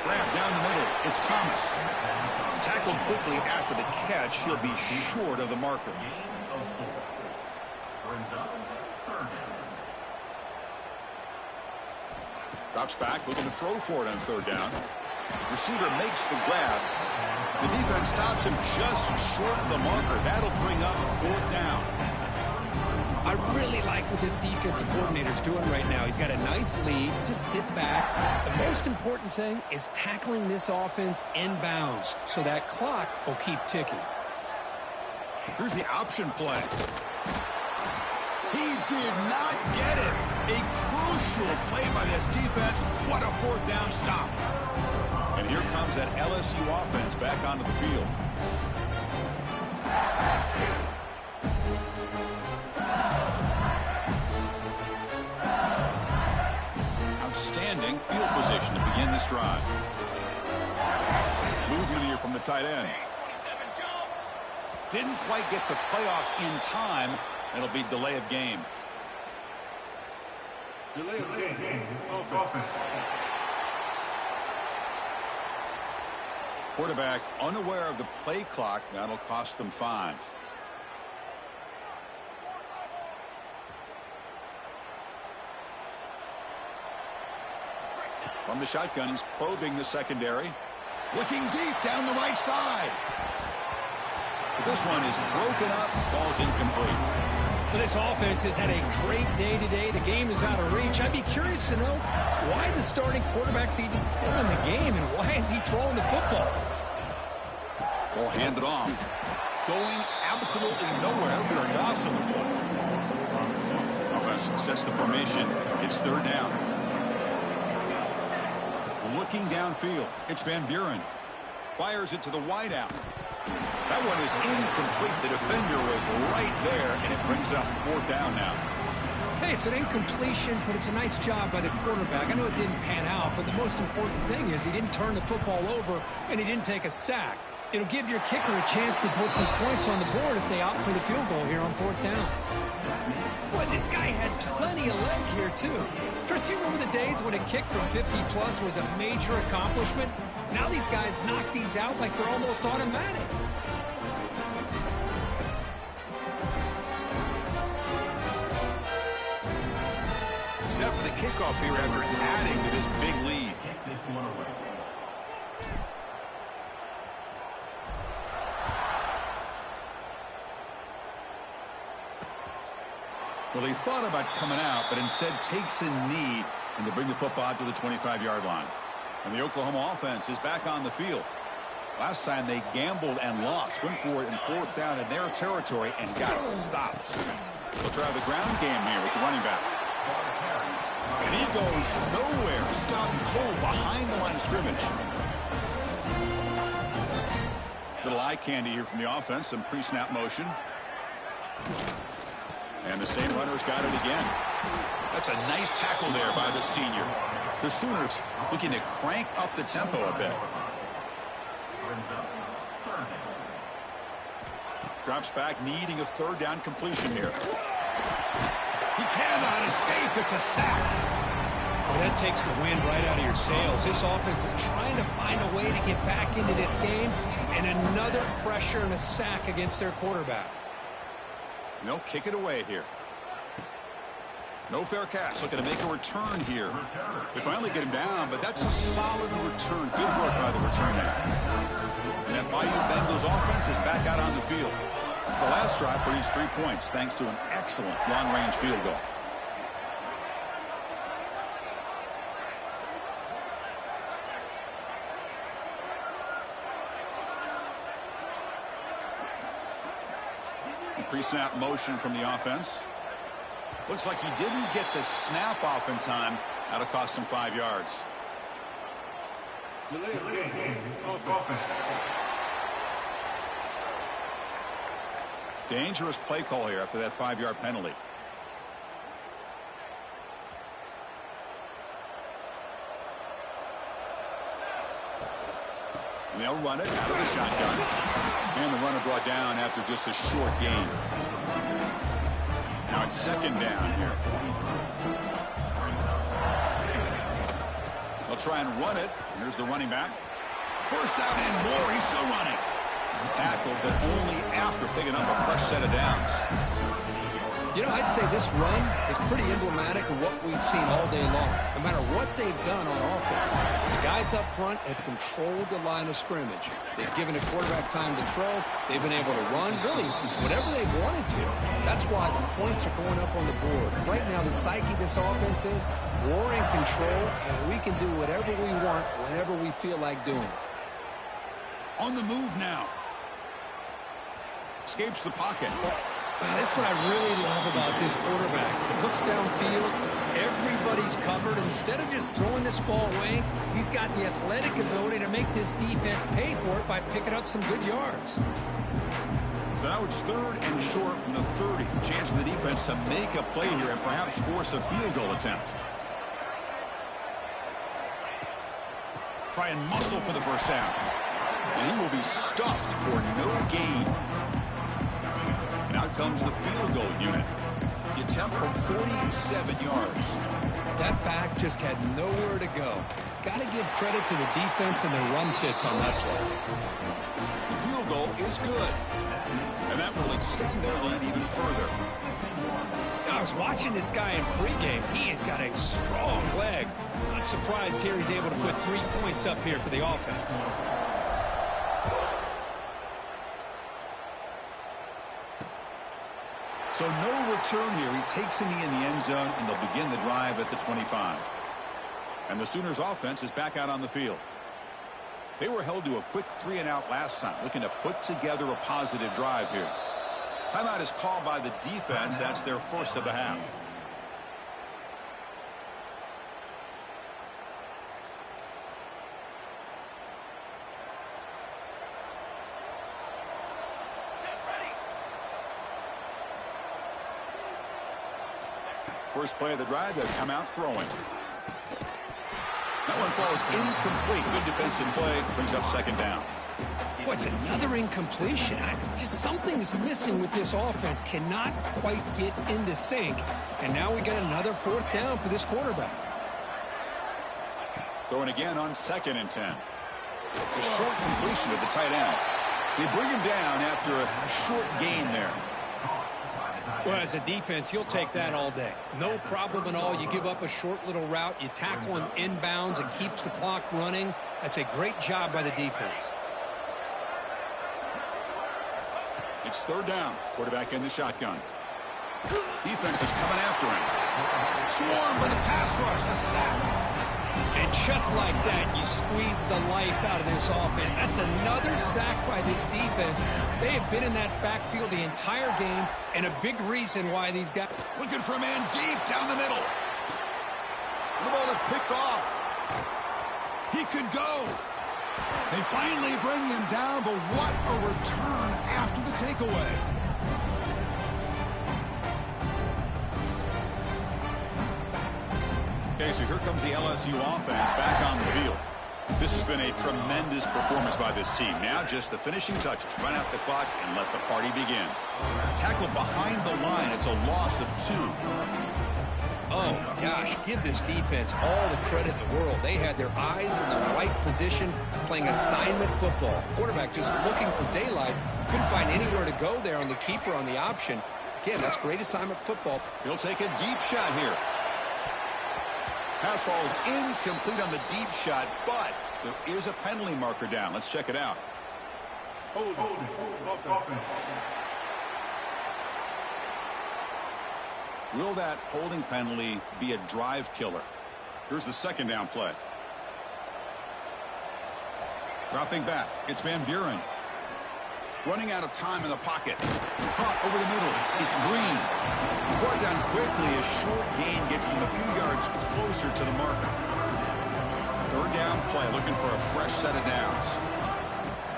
Grab down the middle. It's Thomas. Tackled quickly after the catch. He'll be short of the marker. Drops back, looking to throw for it on 3rd down. Receiver makes the grab. The defense stops him just short of the marker. That'll bring up 4th down. I really like what this defensive coordinator is doing right now. He's got a nice lead. Just sit back. The most important thing is tackling this offense inbounds so that clock will keep ticking. Here's the option play. He did not get it. A crucial play by this defense. What a 4th down stop. And here comes that LSU offense back onto the field. Outstanding field position to begin this drive. Movement here from the tight end. Didn't quite get the playoff in time. It'll be delay of game. Delay of game. Offense. Quarterback unaware of the play clock. That'll cost them 5. From the shotgun, he's probing the secondary. Looking deep down the right side. But this one is broken up. Ball's incomplete. But this offense has had a great day today. The game is out of reach. I'd be curious to know why the starting quarterback's even still in the game and why is he throwing the football? Ball handed off. Going absolutely nowhere. They're a loss on the play. Offense sets the formation. It's 3rd down. Looking downfield. It's Van Buren. Fires it to the wideout. That one is incomplete. The defender was right there, and it brings up 4th down now. Hey, it's an incompletion, but it's a nice job by the quarterback. I know it didn't pan out, but the most important thing is he didn't turn the football over, and he didn't take a sack. It'll give your kicker a chance to put some points on the board if they opt for the field goal here on 4th down. Boy, this guy had plenty of leg here, too. Chris, you remember the days when a kick from 50-plus was a major accomplishment? Now these guys knock these out like they're almost automatic. Set for the kickoff here after adding to this big lead. Well, he thought about coming out, but instead takes a knee and to bring the football out to the 25-yard line. And the Oklahoma offense is back on the field. Last time they gambled and lost, went for it in 4th down in their territory and got stopped. They'll try the ground game here with the running back. And he goes nowhere, stopped cold behind the line of scrimmage. Little eye candy here from the offense, some pre-snap motion. And the same runner's got it again. That's a nice tackle there by the senior. The Sooners looking to crank up the tempo a bit. Drops back, needing a 3rd down completion here. He cannot escape. It's a sack. Well, that takes the wind right out of your sails. This offense is trying to find a way to get back into this game, and another pressure and a sack against their quarterback. They'll kick it away here. No fair catch. Looking to make a return here. They finally get him down, but that's a solid return. Good work by the return man. And that Bayou Bengals offense is back out on the field. The last drive produced 3 points thanks to an excellent long-range field goal. Pre-snap motion from the offense. Looks like he didn't get the snap off in time. That'll cost him 5 yards. Delay of game. Offense. Dangerous play call here after that 5-yard penalty. And they'll run it out of the shotgun. And the runner brought down after just a short gain. Now it's 2nd down here. They'll try and run it. Here's the running back. First down and more. He's still running. Tackled, but only after picking up a fresh set of downs. You know, I'd say this run is pretty emblematic of what we've seen all day long. No matter what they've done on offense, the guys up front have controlled the line of scrimmage. They've given the quarterback time to throw. They've been able to run, really, whatever they wanted to. That's why the points are going up on the board. Right now, the psyche of this offense is we're in control, and we can do whatever we want whenever we feel like doing it. On the move now. Escapes the pocket. That's what I really love about this quarterback. Looks downfield. Everybody's covered. Instead of just throwing this ball away, he's got the athletic ability to make this defense pay for it by picking up some good yards. So now it's 3rd and short from the 30. Chance for the defense to make a play here and perhaps force a field goal attempt. Try and muscle for the 1st down. And he will be stuffed for no gain. And out comes the field goal unit. The attempt from 47 yards. That back just had nowhere to go. Got to give credit to the defense and their run fits on that play. The field goal is good. And that will extend their lead even further. I was watching this guy in pregame. He has got a strong leg. Not surprised here he's able to put 3 points up here for the offense. So no return here. He takes a knee in the end zone, and they'll begin the drive at the 25. And the Sooners offense is back out on the field. They were held to a quick 3-and-out last time, looking to put together a positive drive here. Timeout is called by the defense. That's their first of the half. First play of the drive, they'll come out throwing. That one falls incomplete. Good defensive play. Brings up 2nd down. Boy, it's another incompletion. Just something's missing with this offense. Cannot quite get into sync. And now we got another 4th down for this quarterback. Throwing again on 2nd and 10. A short completion to the tight end. They bring him down after a short gain there. Well, as a defense, you'll take that all day. No problem at all. You give up a short little route. You tackle him inbounds. It keeps the clock running. That's a great job by the defense. It's 3rd down. Quarterback in the shotgun. Defense is coming after him. Swarm with a pass rush. A sack. And just like that, you squeeze the life out of this offense. That's another sack by this defense. They have been in that backfield the entire game, and a big reason why these guys... Looking for a man deep down the middle. The ball is picked off. He could go. They finally bring him down, but what a return after the takeaway. Okay, so here comes the LSU offense back on the field. This has been a tremendous performance by this team. Now just the finishing touches. Run out the clock and let the party begin. Tackled behind the line. It's a loss of 2. Oh, gosh, give this defense all the credit in the world. They had their eyes in the right position, playing assignment football. Quarterback just looking for daylight. Couldn't find anywhere to go there on the keeper on the option. Again, that's great assignment football. He'll take a deep shot here. Pass falls incomplete on the deep shot, but there is a penalty marker down. Let's check it out. Hold. Will that holding penalty be a drive killer? Here's the 2nd down play. Dropping back. It's Van Buren. Running out of time in the pocket. Caught over the middle. It's Green. He's brought down quickly. A short gain gets them a few yards closer to the marker. 3rd down play. Looking for a fresh set of downs.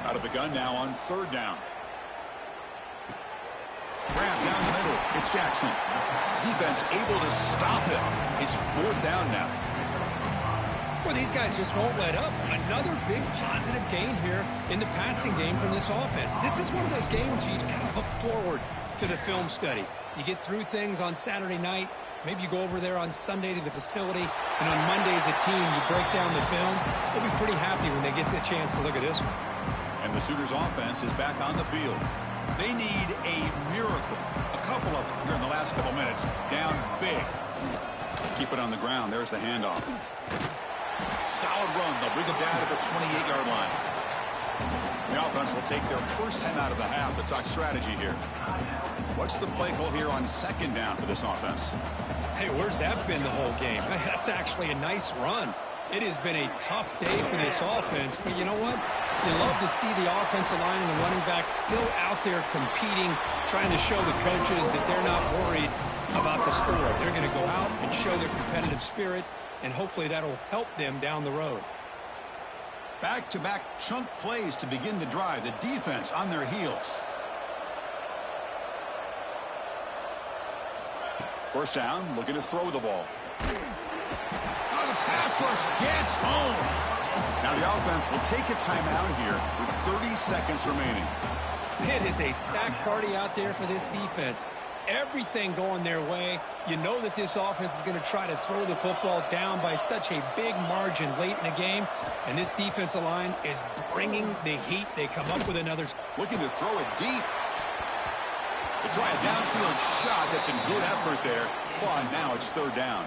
Out of the gun now on 3rd down. Grab down the middle. It's Jackson. Defense able to stop him. It's 4th down now. Well, these guys just won't let up. Another big positive gain here in the passing game from this offense. This is one of those games you kind of look forward to the film study. You get through things on Saturday night. Maybe you go over there on Sunday to the facility, and on Monday as a team you break down the film. They'll be pretty happy when they get the chance to look at this one. And the Sooners offense is back on the field. They need a miracle. A couple of them here in the last couple minutes. Down big. Keep it on the ground. There's the handoff. Solid run. They'll bring it down to the 28-yard line. The offense will take their first 10 out of the half. To talk strategy here. What's the play call here on 2nd down for this offense? Hey, where's that been the whole game? That's actually a nice run. It has been a tough day for this offense, but you know what? You love to see the offensive line and the running back still out there competing, trying to show the coaches that they're not worried about the score. They're going to go out and show their competitive spirit, and hopefully that'll help them down the road. Back-to-back chunk plays to begin the drive. The defense on their heels. 1st down, looking to throw the ball. Oh, the pass rush gets home. Now the offense will take a timeout here with 30 seconds remaining. It is a sack party out there for this defense. Everything going their way. You know that this offense is going to try to throw the football down by such a big margin late in the game. And this defensive line is bringing the heat. They come up with another. Looking to throw it deep. They try a downfield shot. That's a good effort there. Well, now it's 3rd down.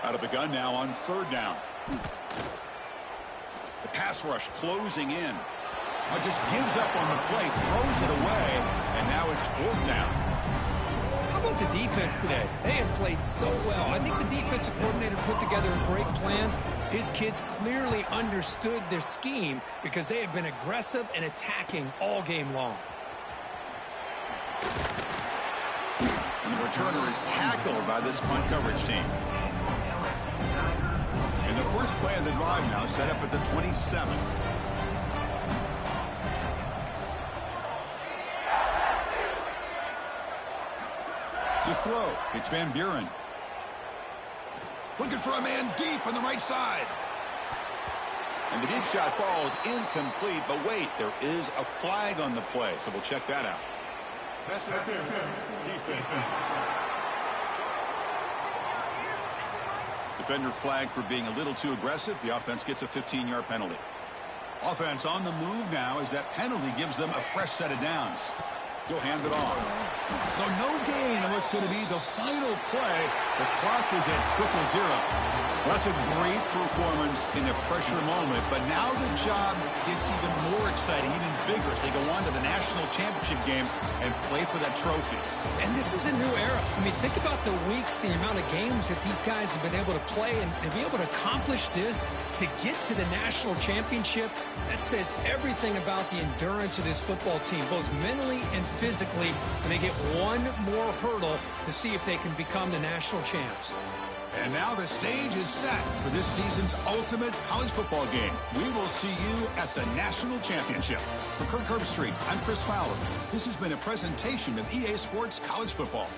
Out of the gun now on 3rd down. The pass rush closing in. Just gives up on the play, throws it away, and now it's 4th down. How about the defense today? They have played so well. I think the defensive coordinator put together a great plan. His kids clearly understood their scheme because they have been aggressive and attacking all game long. And the returner is tackled by this punt coverage team. And the first play of the drive now set up at the 27. To throw, it's Van Buren. Looking for a man deep on the right side. And the deep shot falls incomplete, but wait, there is a flag on the play, so we'll check that out. That's defense. Defender flagged for being a little too aggressive. The offense gets a 15-yard penalty. Offense on the move now as that penalty gives them a fresh set of downs. He'll hand it off. So no gain on what's going to be the final play. The clock is at 0-0. That's a great performance in a pressure moment, but now the job gets even more exciting, even bigger as they go on to the national championship game and play for that trophy. And this is a new era. I mean, think about the weeks, the amount of games that these guys have been able to play, and to be able to accomplish this, to get to the national championship, that says everything about the endurance of this football team, both mentally and physically, and they get one more hurdle to see if they can become the national champs. And now the stage is set for this season's ultimate college football game. We will see you at the national championship. For Kirk Herbstreit, I'm Chris Fowler. This has been a presentation of EA Sports College Football.